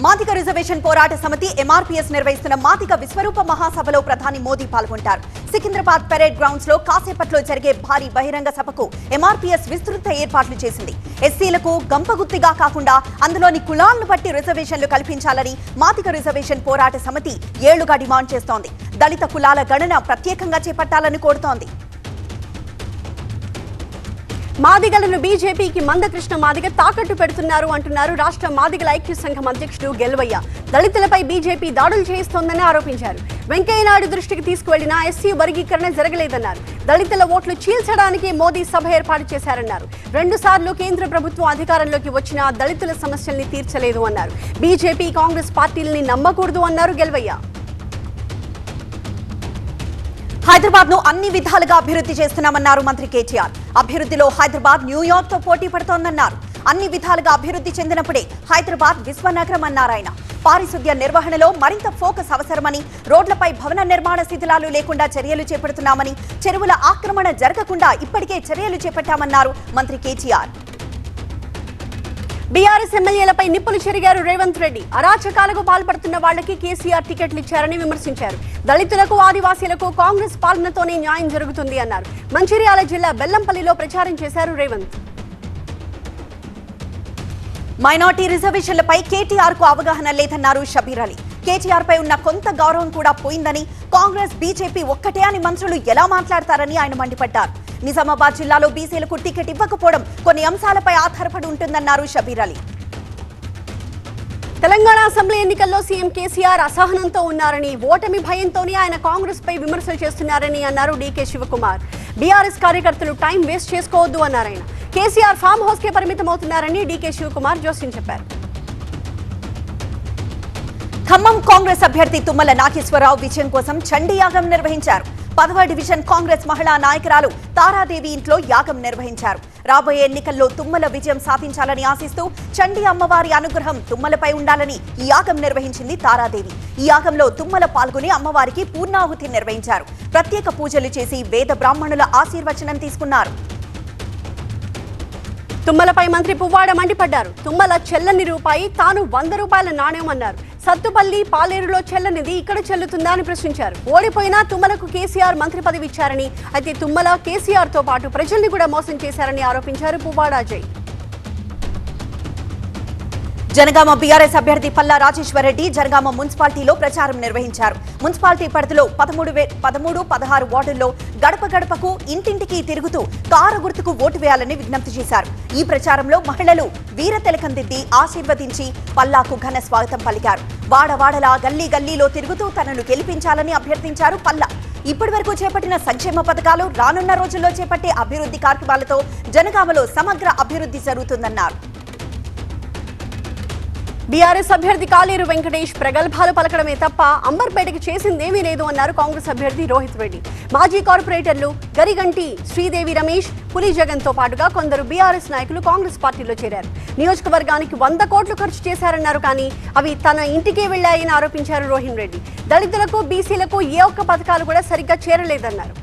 Madiga reservation పోరాట సమితి MRPS నిర్వహిస్తున్న మాదిగ విశ్వరూప మహాసభలో ప్రధాని మోదీ పాల్గొంటారు. సికింద్రాబాద్ పెరేడ్ గ్రౌండ్స్ లో కాసేపట్లో జరిగే భారీ బహిరంగ సభకు ఎంఆర్పీఎస్ విస్తృత ఏర్పాట్లు చేసింది. ఎస్సీలకు గంపగుత్తిగా కాకుండా అందులోని కులాలను బట్టి రిజర్వేషన్లు కల్పించాలని మాదిగ రిజర్వేషన్ పోరాట సమితి ఏళ్లుగా డిమాండ్ చేస్తోంది. దళిత కులాల గణన ప్రత్యేకంగా చేపట్టాలని కోరుతోంది. మాదిగలను బీజేపీకి మందకృష్ణ మాదిగ తాకట్టు పెడుతున్నారు అంటున్నారు రాష్ట్ర మాదిగల ఐక్య సంఘం అధ్యక్షుడు గెలవయ్య. దళితులపై బీజేపీ దాడులు చేయిస్తోందని ఆరోపించారు. వెంకయ్యనాయుడు దృష్టికి తీసుకువెళ్లిన ఎస్సీ వర్గీకరణ జరగలేదన్నారు. దళితుల ఓట్లు చీల్చడానికి మోదీ సభ ఏర్పాటు చేశారన్నారు. 2 సార్లు కేంద్ర ప్రభుత్వం అధికారంలోకి వచ్చినా దళితుల సమస్యల్ని తీర్చలేదు అన్నారు. బీజేపీ కాంగ్రెస్ పార్టీలని నమ్మకూడదు అన్నారు గెలవయ్య. హైదరాబాద్ ను అన్ని విధాలుగా అభివృద్ధి చేస్తున్నామన్నారు మంత్రి కేటీఆర్. అభివృద్ధిలో హైదరాబాద్ న్యూయార్క్ తో పోటీ పడుతోందన్నారు. అన్ని విధాలుగా అభివృద్ధి చెందినప్పుడే హైదరాబాద్ విశ్వనగరం అన్నారాయన. పారిశుద్ధ్య నిర్వహణలో మరింత ఫోకస్ అవసరమని, రోడ్లపై భవన నిర్మాణ శిథిలాలు లేకుండా చర్యలు చేపడుతున్నామని, చెరువుల ఆక్రమణ జరగకుండా ఇప్పటికే చర్యలు చేపట్టామన్నారు మంత్రి కేటీఆర్. బీఆర్ఎస్ ఎమ్మెల్యేలపై నిప్పులు చెరిగారు రేవంత్ రెడ్డి. అరాచకాలకు పాల్పడుతున్న వాళ్లకి కేసీఆర్ టికెట్లు ఇచ్చారని విమర్శించారు. దళితులకు, ఆదివాసీలకు కాంగ్రెస్ పాలనతోనే న్యాయం జరుగుతుంది అన్నారు. మంచిర్యాల జిల్లా బెల్లంపల్లిలో ప్రచారం చేశారు రేవంత్. మైనార్టీ రిజర్వేషన్లపై కేటీఆర్ కు అవగాహన లేదన్నారు షబీర్ అలీ. కేటీఆర్ పై ఉన్న కొంత గౌరవం కూడా పోయిందని, కాంగ్రెస్ బీజేపీ ఒక్కటే అని మంత్రులు ఎలా మాట్లాడతారని ఆయన మండిపడ్డారు. నిజామాబాద్ జిల్లాలో బీసీలకు టికెట్ ఇవ్వకపోవడం కొన్ని అంశాలపై ఆధారపడి ఉంటుందన్నారు షబీర్ అలీ. తెలంగాణ అసెంబ్లీ ఎన్నికల్లో సీఎం కేసీఆర్ అసహనంతో ఉన్నారని, ఓటమి భయంతోనే ఆయన కాంగ్రెస్ పై విమర్శలు చేస్తున్నారని అన్నారు డీకే శివకుమార్. బీఆర్ఎస్ కార్యకర్తలు టైం వేస్ట్ చేసుకోవద్దు అన్నారు ఆయన. కేసీఆర్ ఫామ్ హౌస్ కే పరిమితమవుతున్నారని డీకే శివకుమార్ జోస్యం చెప్పారు. ఖమ్మం కాంగ్రెస్ అభ్యర్థి తుమ్మల నాగేశ్వరరావు విజయం కోసం చండీ యాగం నిర్వహించారు. 10వ డివిజన్ కాంగ్రెస్ మహిళా నాయకురాలు తారాదేవి ఇంట్లో యాగం నిర్వహించారు. రాబోయే ఎన్నికల్లో తుమ్మల విజయం సాధించాలని ఆశిస్తూ చండీ అమ్మవారి అనుగ్రహం తుమ్మలపై ఉండాలని ఈ యాగం నిర్వహించింది తారాదేవి. ఈ యాగంలో తుమ్మల పాల్గొని అమ్మవారికి పూర్ణాహుతి నిర్వహించారు. ప్రత్యేక పూజలు చేసి వేద బ్రాహ్మణుల ఆశీర్వచనం తీసుకున్నారు. తుమ్మలపై మంత్రి పువ్వాడ మండిపడ్డారు. తుమ్మల చెల్లని రూపాయి, తాను 100 రూపాయల నాణ్యం అన్నారు. సత్తుపల్లి, పాలేరులో చెల్లనిది ఇక్కడ చెల్లుతుందా అని ప్రశ్నించారు. ఓడిపోయినా తుమ్మలకు కేసీఆర్ మంత్రి పదవి ఇచ్చారని, అయితే తుమ్మల కేసీఆర్ తో పాటు ప్రజల్ని కూడా మోసం చేశారని ఆరోపించారు పువ్వాడ అజయ్. జనగామ బీఆర్ఎస్ అభ్యర్థి పల్లా రాజేశ్వరరెడ్డి జనగామ మున్సిపాలిటీలో ప్రచారం నిర్వహించారు. మున్సిపాలిటీ పరిధిలో 13, 16 వార్డుల్లో గడప గడపకు, ఇంటింటికి తిరుగుతూ కారు గుర్తుకు ఓటు వేయాలని విజ్ఞప్తి చేశారు. ఈ ప్రచారంలో మహిళలు వీర తిలకం దిద్ది ఆశీర్వదించి పల్లాకు ఘన స్వాగతం పలికారు. వాడవాడలా, గల్లీ గల్లీలో తిరుగుతూ తనను గెలిపించాలని అభ్యర్థించారు పల్లా. ఇప్పటి వరకు చేపట్టిన సంక్షేమ పథకాలు, రానున్న రోజుల్లో చేపట్టే అభివృద్ధి కార్యక్రమాలతో జనగామలో సమగ్ర అభివృద్ధి జరుగుతుందన్నారు. బీఆర్ఎస్ అభ్యర్థి కాలేరు వెంకటేష్ ప్రగల్భాలు పలకడమే తప్ప అంబర్పేటకి చేసిందేమీ లేదు అన్నారు కాంగ్రెస్ అభ్యర్థి రోహిత్ రెడ్డి. మాజీ కార్పొరేటర్లు గరిగంటి శ్రీదేవి రమేష్, పులి జగన్ తో పాటుగా కొందరు బీఆర్ఎస్ నాయకులు కాంగ్రెస్ పార్టీలో చేరారు. నియోజకవర్గానికి 100 కోట్లు ఖర్చు చేశారన్నారు, కానీ అవి తన ఇంటికే వెళ్లాయని ఆరోపించారు రోహిత్ రెడ్డి. దళితులకు, బీసీలకు ఏ ఒక్క పథకాలు కూడా సరిగ్గా చేరలేదన్నారు.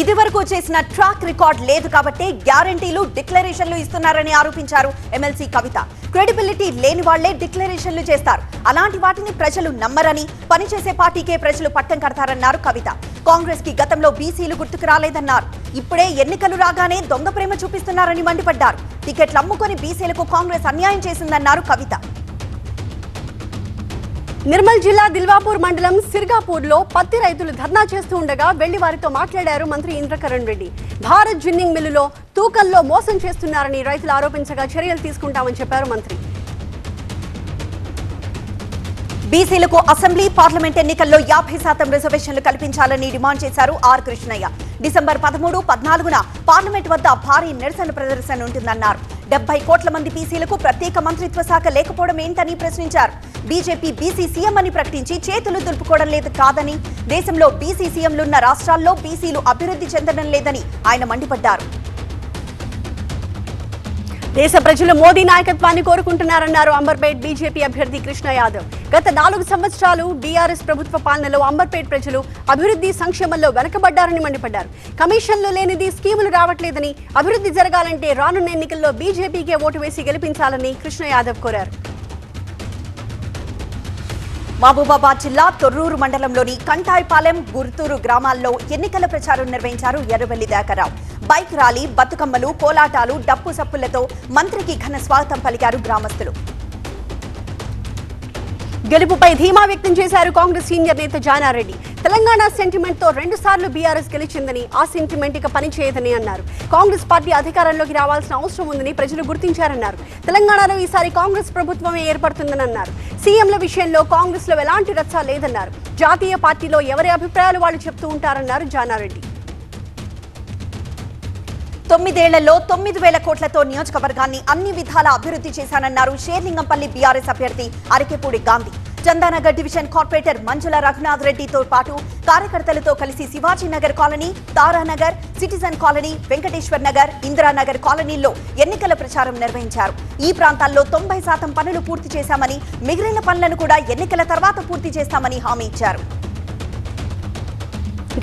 ఇదివరకు చేసిన ట్రాక్ రికార్డ్ లేదు కాబట్టి గ్యారంటీలు, డిక్లరేషన్లు ఇస్తున్నారని ఆరోపించారు ఎమ్మెల్సీ కవిత. క్రెడిబిలిటీ లేని వాళ్లే డిక్లరేషన్లు చేస్తారు, అలాంటి వాటిని ప్రజలు నమ్మరని, పనిచేసే పార్టీకే ప్రజలు పట్టం కడతారన్నారు కవిత. కాంగ్రెస్ కి గతంలో బీసీలు గుర్తుకు రాలేదన్నారు. ఇప్పుడే ఎన్నికలు రాగానే దొంగ ప్రేమ చూపిస్తున్నారని మండిపడ్డారు. టికెట్లు అమ్ముకొని బీసీలకు కాంగ్రెస్ అన్యాయం చేసిందన్నారు కవిత. నిర్మల్ జిల్లా దిల్వాపూర్ మండలం సిర్గాపూర్ లో పత్తి రైతులు ధర్నా చేస్తూ ఉండగా వెళ్లి వారితో మాట్లాడారు మంత్రి ఇంద్రకరణ్ రెడ్డి. భారత్ జిన్నింగ్ మిల్లులో తూకంలో మోసం చేస్తున్నారని రైతులు ఆరోపించగా చర్యలు తీసుకుంటామని చెప్పారు మంత్రి. బీసీలకు అసెంబ్లీ, పార్లమెంట్ ఎన్నికల్లో 50% రిజర్వేషన్లు కల్పించాలని డిమాండ్ చేశారు ఆర్ కృష్ణయ్య. డిసెంబర్ 13, 14న పార్లమెంట్ వద్ద భారీ నిరసన ప్రదర్శన ఉంటుందన్నారు. 70 కోట్ల మంది బీసీలకు ప్రత్యేక మంత్రిత్వ శాఖ లేకపోవడం ఏంటని ప్రశ్నించారు. బీజేపీ బీసీ సీఎం అని ప్రకటించి చేతులు దులుపుకోవడం లేదు కాదని, దేశంలో బీసీ సీఎంలున్న రాష్ట్రాల్లో బీసీలు అభివృద్ధి చెందడం లేదని ఆయన మండిపడ్డారు. దేశ ప్రజలు మోదీ నాయకత్వాన్ని కోరుకుంటున్నారన్నారు అంబర్పేట్ బీజేపీ అభ్యర్థి కృష్ణ యాదవ్. గత 4 సంవత్సరాలు బీఆర్ఎస్ ప్రభుత్వ పాలనలో అంబర్పేట్ ప్రజలు అభివృద్ధి సంక్షేమంలో వెనకబడ్డారని మండిపడ్డారు. కమిషన్లు లేనిది స్కీములు రావట్లేదని, అభివృద్ధి జరగాలంటే రానున్న ఎన్నికల్లో బీజేపీకే ఓటు వేసి గెలిపించాలని కృష్ణ యాదవ్ కోరారు. మహబూబాబాద్ జిల్లా తొర్రూరు మండలంలోని కంటాయిపాలెం, గుర్తూరు గ్రామాల్లో ఎన్నికల ప్రచారం నిర్వహించారు ఎర్రబెల్లి దయాకర్రావు. బైక్ ర్యాలీ, బతుకమ్మలు, కోలాటాలు, డప్పు సప్పులతో మంత్రికి ఘన స్వాగతం పలికారు గ్రామస్తులు. గెలుపుపై ధీమా వ్యక్తం చేశారు కాంగ్రెస్ సీనియర్ నేత జానారెడ్డి. తెలంగాణ సెంటిమెంట్ తో 2 సార్లు బీఆర్ఎస్ గెలిచిందని, ఆ సెంటిమెంట్ ఇక పనిచేయదని అన్నారు. కాంగ్రెస్ పార్టీ అధికారంలోకి రావాల్సిన అవసరం ఉందని ప్రజలు గుర్తించారన్నారు. తెలంగాణలో ఈసారి కాంగ్రెస్ ప్రభుత్వమే ఏర్పడుతుందని అన్నారు. సీఎంల విషయంలో కాంగ్రెస్ లో ఎలాంటి రచ్చ లేదన్నారు. జాతీయ పార్టీలో ఎవరి అభిప్రాయాలు వాళ్ళు చెప్తూ ఉంటారన్నారు జానారెడ్డి. 9 ఏళ్లలో 9,000 కోట్లతో నియోజకవర్గాన్ని అన్ని విధాలా అభివృద్ధి చేశానన్నారు షేర్లింగంపల్లి బీఆర్ఎస్ అభ్యర్థి అరికెపూడి గాంధీ. చందానగర్ డివిజన్ కార్పొరేటర్ మంజుల రఘునాథ్ రెడ్డితో పాటు కార్యకర్తలతో కలిసి Shivajinagar colony, Taranagar, citizen colony, Venkateshwar Nagar, Indiranagar కాలనీల్లో ఎన్నికల ప్రచారం నిర్వహించారు. ఈ ప్రాంతాల్లో 90% పనులు పూర్తి చేశామని, మిగిలిన పనులను కూడా ఎన్నికల తర్వాత పూర్తి చేస్తామని హామీ ఇచ్చారు.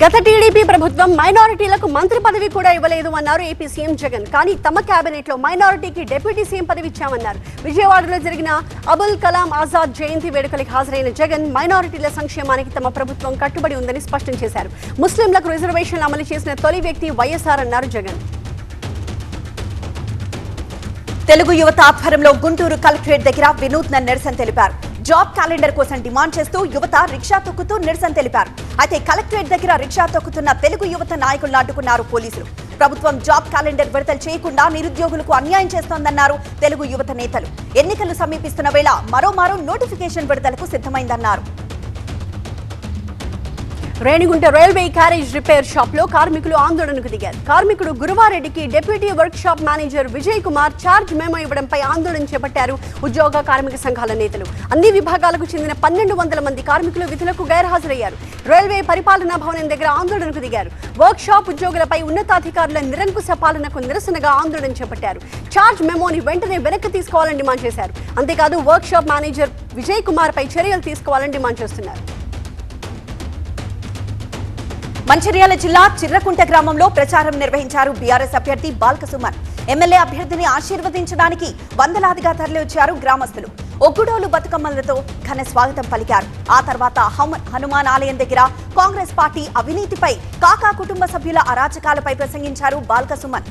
గత టీడీపీ ప్రభుత్వం మైనారిటీలకు మంత్రి పదవి కూడా ఇవ్వలేదు అన్నారు ఏపీ సీఎం జగన్. కానీ తమ కేబినెట్ లో మైనారిటీకి డిప్యూటీ సీఎం పదవి ఇచ్చామన్నారు. విజయవాడలో జరిగిన అబుల్ కలాం ఆజాద్ జయంతి వేడుకలకు హాజరైన జగన్ మైనారిటీల సంక్షేమానికి తమ ప్రభుత్వం కట్టుబడి ఉందని స్పష్టం చేశారు. ముస్లింలకు రిజర్వేషన్లు అమలు చేసిన తొలి వ్యక్తి వైఎస్ఆర్ అన్నారు జగన్. తెలుగు యువత ఆధ్వర్యంలో గుంటూరు కలెక్టరేట్ దగ్గర వినూత్న నిరసన తెలిపారు. జాబ్ క్యాలెండర్ కోసం డిమాండ్ చేస్తూ యువత రిక్షా తొక్కుతూ నిరసన తెలిపారు. అయితే కలెక్టరేట్ దగ్గర రిక్షా తొక్కుతున్న తెలుగు యువత నాయకులను అడ్డుకున్నారు పోలీసులు. ప్రభుత్వం జాబ్ క్యాలెండర్ విడుదల చేయకుండా నిరుద్యోగులకు అన్యాయం చేస్తోందన్నారు తెలుగు యువత నేతలు. ఎన్నికలు సమీపిస్తున్న వేళ మరోమారు నోటిఫికేషన్ విడుదలకు సిద్ధమైందన్నారు. Renigunta railway carriage repair shop లో కార్మికులు ఆందోళనకు దిగారు. కార్మికుడు గురువారెడ్డికి deputy workshop manager Vijay Kumar charge memo ఇవ్వడంపై ఆందోళన చేపట్టారు ఉద్యోగ కార్మిక సంఘాల నేతలు. అన్ని విభాగాలకు చెందిన 1,200 మంది కార్మికులు విధులకు గైర్హాజరయ్యారు. రైల్వే పరిపాలనా భవనం దగ్గర ఆందోళనకు దిగారు. వర్క్ షాప్ ఉద్యోగులపై ఉన్నతాధికారుల నిరంకుశ పాలనకు నిరసనగా ఆందోళన చేపట్టారు. ఛార్జ్ మెమోని వెంటనే వెనక్కి తీసుకోవాలని డిమాండ్ చేశారు. అంతేకాదు workshop manager Vijay Kumar పై చర్యలు తీసుకోవాలని డిమాండ్ చేస్తున్నారు. మంచిర్యాల జిల్లా చిర్రకుంట గ్రామంలో ప్రచారం నిర్వహించారు బీఆర్ఎస్ అభ్యర్థి బాల్కసుమన్. ఎమ్మెల్యే అభ్యర్థిని ఆశీర్వదించడానికి వందలాదిగా తరలివచ్చారు గ్రామస్తులు. ఒగ్గుడోలు బతుకమ్మలతో ఘన స్వాగతం పలికారు. ఆ తర్వాత హనుమాన్ ఆలయం దగ్గర కాంగ్రెస్ పార్టీ అవినీతిపై, కాకా కుటుంబ సభ్యుల అరాచకాలపై ప్రసంగించారు బాల్కసుమన్.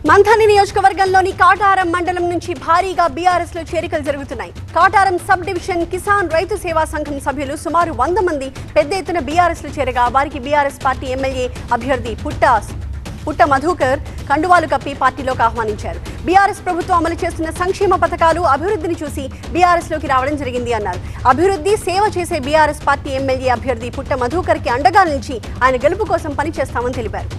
మంథని నియోజకవర్గంలోని కాటారం మండలం నుంచి భారీగా బీఆర్ఎస్ లో చేరికలు జరుగుతున్నాయి. కాటారం సబ్ డివిజన్ కిసాన్ రైతు సేవా సంఘం సభ్యులు సుమారు 100 మంది పెద్ద ఎత్తున బీఆర్ఎస్ లో చేరగా వారికి బీఆర్ఎస్ పార్టీ ఎమ్మెల్యే అభ్యర్థి పుట్ట మధుకర్ కండువాలు కప్పి పార్టీలోకి ఆహ్వానించారు. బీఆర్ఎస్ ప్రభుత్వం అమలు చేస్తున్న సంక్షేమ పథకాలు, అభివృద్ధిని చూసి బీఆర్ఎస్ లోకి రావడం జరిగింది అన్నారు. అభివృద్ధి, సేవ చేసే బీఆర్ఎస్ పార్టీ ఎమ్మెల్యే అభ్యర్థి పుట్ట మధుకర్ కి అండగా నిలిచి ఆయన గెలుపు కోసం పనిచేస్తామని తెలిపారు.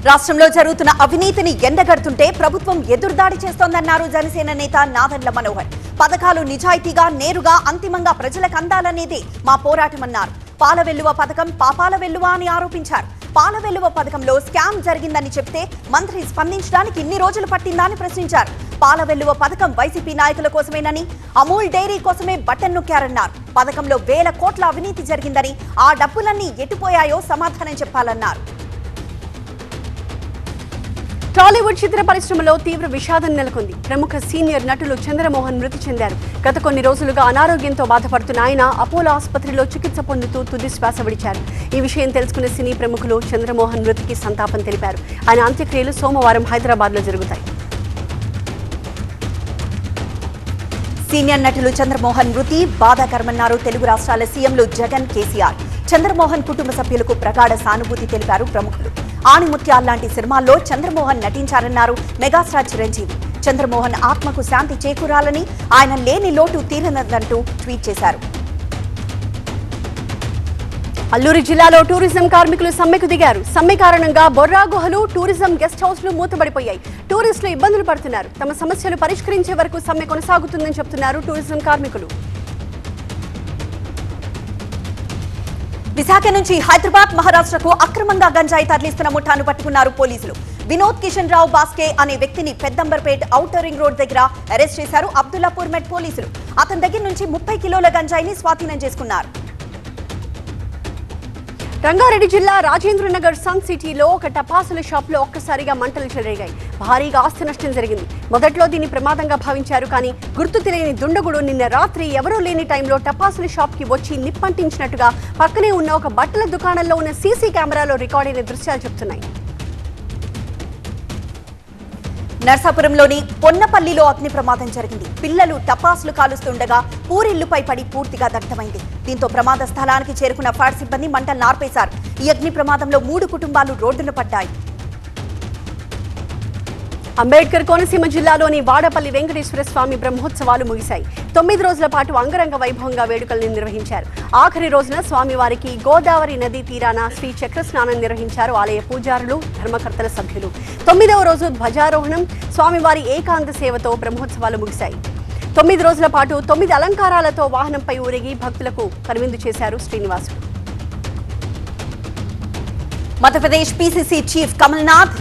రాష్ట్రంలో జరుగుతున్న అవినీతిని ఎండగడుతుంటే ప్రభుత్వం ఎదురుదాడి చేస్తోందన్నారు జనసేన నేత నాదెండ్ల మనోహర్. పథకాలు నిజాయితీగా, నేరుగా, అంతిమంగా ప్రజలకు అందాలనేదే మా పోరాటమన్నారు. పాల వెల్లువ పథకం పాపాల వెల్లువ అని ఆరోపించారు. పాల వెల్లువ పథకంలో స్కామ్ జరిగిందని చెప్తే మంత్రి స్పందించడానికి ఇన్ని రోజులు పట్టిందా అని ప్రశ్నించారు. పాల వెల్లువ పథకం వైసీపీ నాయకుల కోసమేనని, అమూల్ డైరీ కోసమే బటన్ నొక్కారన్నారు. పథకంలో 1000 కోట్ల అవినీతి జరిగిందని, ఆ డబ్బులన్నీ ఎటుపోయాయో సమాధానం చెప్పాలన్నారు. టాలీవుడ్ చిత్ర పరిశ్రమలో తీవ్ర విషాదం నెలకొంది. ప్రముఖ సీనియర్ నటులు చంద్రమోహన్ మృతి చెందారు. గత కొన్ని రోజులుగా అనారోగ్యంతో బాధపడుతున్న ఆయన అపోలో ఆసుపత్రిలో చికిత్స పొందుతూ తుది శ్వాస విడిచారు. ఈ విషయం తెలుసుకున్న సినీ ప్రముఖులు చంద్రమోహన్ మృతికి సంతాపం తెలిపారు. ఆయన అంత్యక్రియలు సోమవారం హైదరాబాద్ లో జరుగుతాయి. సీనియర్ నటులు చంద్రమోహన్ మృతి బాధాకరమన్నారు తెలుగు రాష్ట్రాల సీఎంలు జగన్, కేసీఆర్. చంద్రమోహన్ కుటుంబ సభ్యులకు ప్రగాఢ సానుభూతి తెలిపారు ప్రముఖులు. ఆణిముత్యాల లాంటి సినిమాల్లో చంద్రమోహన్ నటించారన్నారు మెగాస్టార్ చిరంజీవి. చంద్రమోహన్ ఆత్మకు శాంతి చేకూరాలని, ఆయన లేని లోటు తీరనదంటూ ట్వీట్ చేశారు. అల్లూరు జిల్లాలో టూరిజం కార్మికులు సమ్మెకు దిగారు. సమ్మె కారణంగా బొర్రా గుహలు, టూరిజం గెస్ట్ హౌస్లు మూతపడిపోయాయి. టూరిస్టులు ఇబ్బందులు పడుతున్నారు. తమ సమస్యలు పరిష్కరించే వరకు సమ్మె కొనసాగుతుందని చెబుతున్నారు టూరిజం కార్మికులు. విశాఖ నుంచి హైదరాబాద్ మహారాష్ట్రకు అక్రమంగా గంజాయి తరలిస్తున్న ముఠాను పట్టుకున్నారు పోలీసులు. వినోద్ కిషన్ రావు బాస్కే అనే వ్యక్తిని పెద్దంబర్పేట్ ఔటర్ రింగ్ రోడ్ దగ్గర అరెస్ట్ చేశారు అబ్దుల్లాపూర్ మెట్ పోలీసులు. అతని దగ్గర నుంచి 30 కిలోల గంజాయిని స్వాధీనం చేసుకున్నారు. రంగారెడ్డి జిల్లా రాజేంద్రనగర్ సన్ సిటీలో ఒక టపాసుల షాప్ లో ఒక్కసారిగా మంటలు చెలరేగాయి. భారీగా ఆస్తి నష్టం జరిగింది. మొదట్లో దీన్ని ప్రమాదంగా భావించారు, కానీ గుర్తు తెలియని దుండగుడు నిన్న రాత్రి ఎవరూ లేని టైంలో టపాసుల షాప్ కి వచ్చి నిప్పంటించినట్టుగా పక్కనే ఉన్న ఒక బట్టల దుకాణంలో ఉన్న సీసీ కెమెరాలో రికార్డ్ అయిన దృశ్యాలు చెబుతున్నాయి. నర్సాపురంలోని పొన్నపల్లిలో అగ్ని ప్రమాదం జరిగింది. పిల్లలు టపాసులు కాలుస్తుండగా పూరిల్లుపై పడి పూర్తిగా దగ్ధమైంది. దీంతో ప్రమాద స్థలానికి చేరుకున్న ఫైర్ సిబ్బంది మంటలు నార్పేశారు. ఈ అగ్ని ప్రమాదంలో 3 కుటుంబాలు రోడ్డున పడ్డాయి. అంబేద్కర్ కోనసీమ జిల్లాలోని వాడపల్లి వెంకటేశ్వర స్వామి బ్రహ్మోత్సవాలు ముగిశాయి. 9 రోజుల పాటు అంగరంగ వైభవంగా వేడుకలను నిర్వహించారు. ఆఖరి రోజున స్వామివారికి గోదావరి నదీ తీరాన శ్రీ చక్ర స్నానం నిర్వహించారు ఆలయ పూజారులు, ధర్మకర్తల సభ్యులు. 9వ రోజు ధ్వజారోహణం, స్వామివారి ఏకాంత సేవతో బ్రహ్మోత్సవాలు ముగిశాయి. 9 రోజుల పాటు 9 అలంకారాలతో వాహనంపై ఊరేగి భక్తులకు కనువిందు చేశారు శ్రీనివాసుడు. మధ్యప్రదేశ్ పీసీసీ చీఫ్ కమల్నాథ్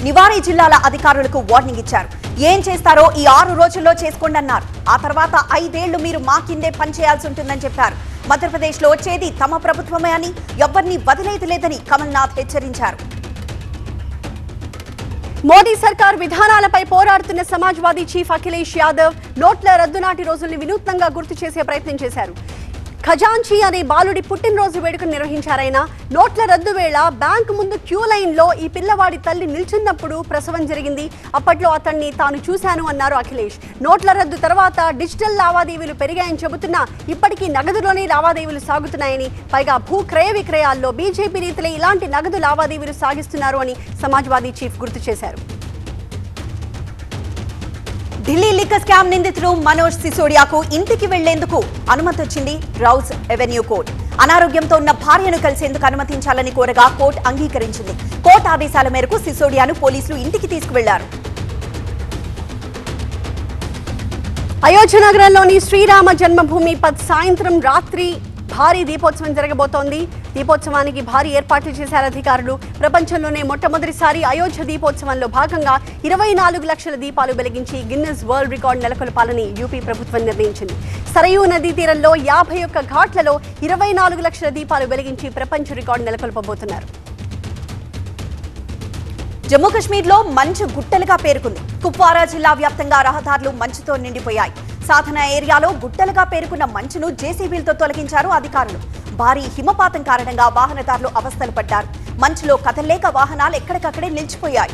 నివారీ జిల్లాల అధికారులకు వార్నింగ్ ఇచ్చారు. ఏం చేస్తారో ఈ 6 రోజుల్లో చేసుకోండి అన్నారు. ఆ తర్వాత 5 ఏళ్లు మీరు మా కిందే పనిచేయాల్సి ఉంటుందని చెప్పారు. మధ్యప్రదేశ్ లో వచ్చేది తమ ప్రభుత్వమే అని ఎవరిని వదిలేది లేదని కమల్నాథ్ హెచ్చరించారు. మోదీ సర్కార్ విధానాలపై పోరాడుతున్న సమాజ్వాదీ చీఫ్ అఖిలేష్ యాదవ్ నోట్ల రద్దు నాటి రోజుల్ని వినూత్నంగా గుర్తు చేసే ప్రయత్నం చేశారు. ఖజాంచీ అనే బాలుడి పుట్టినరోజు వేడుకను నిర్వహించారైనా. నోట్ల రద్దు వేళ బ్యాంకు ముందు క్యూ లైన్ లో ఈ పిల్లవాడి తల్లి నిల్చున్నప్పుడు ప్రసవం జరిగింది. అప్పట్లో అతన్ని తాను చూశాను అన్నారు అఖిలేష్. నోట్ల రద్దు తర్వాత డిజిటల్ లావాదేవీలు పెరిగాయని చెబుతున్నా ఇప్పటికీ నగదులోనే లావాదేవీలు సాగుతున్నాయని, పైగా భూ క్రయ విక్రయాల్లో బీజేపీ రీతిలో ఇలాంటి నగదు లావాదేవీలు సాగిస్తున్నారు అని సమాజ్వాదీ చీఫ్ గుర్తు చేశారు. ఢిల్లీ లిక్కర్ స్కామ్ నిందితుడు మనోజ్ సిసోడియాకు ఇంటికి వెళ్లేందుకు అనుమతి వచ్చింది రౌజ్ ఎవెన్యూ కోర్టు. అనారోగ్యంతో ఉన్న భార్యను కలిసేందుకు అనుమతించాలని కోరగా కోర్టు అంగీకరించింది. కోర్టు ఆదేశాల మేరకు సిసోడియాను పోలీసులు ఇంటికి తీసుకువెళ్లారు. అయోధ్య నగరంలోని శ్రీరామ జన్మభూమి సాయంత్రం రాత్రి భారీ దీపోత్సవం జరగబోతోంది. దీపోత్సవానికి భారీ ఏర్పాట్లు చేశారు అధికారులు. ప్రపంచంలోనే మొట్టమొదటిసారి అయోధ్య దీపోత్సవంలో భాగంగా 24 లక్షల దీపాలు వెలిగించి గిన్నెస్ వరల్డ్ రికార్డు నెలకొల్పాలని యూపీ ప్రభుత్వం నిర్ణయించింది. సరయూ నదీ తీరంలో 51 ఘాట్లలో 24 లక్షల దీపాలు వెలిగించి ప్రపంచ రికార్డు నెలకొల్పబోతున్నారు. జమ్మూ కశ్మీర్ లో మంచు గుట్టలుగా పేరుకుంది. కుప్వారా జిల్లా వ్యాప్తంగా రహదారులు మంచుతో నిండిపోయాయి. సాధన ఏరియాలో గుట్టలుగా పేరుకున్న మంచును జేసీబీలతో తొలగించారు అధికారులు. భారీ హిమపాతం కారణంగా వాహనదారులు అవస్థలు పడ్డారు. మంచులో కదల్లేక వాహనాలు ఎక్కడికక్కడే నిలిచిపోయాయి.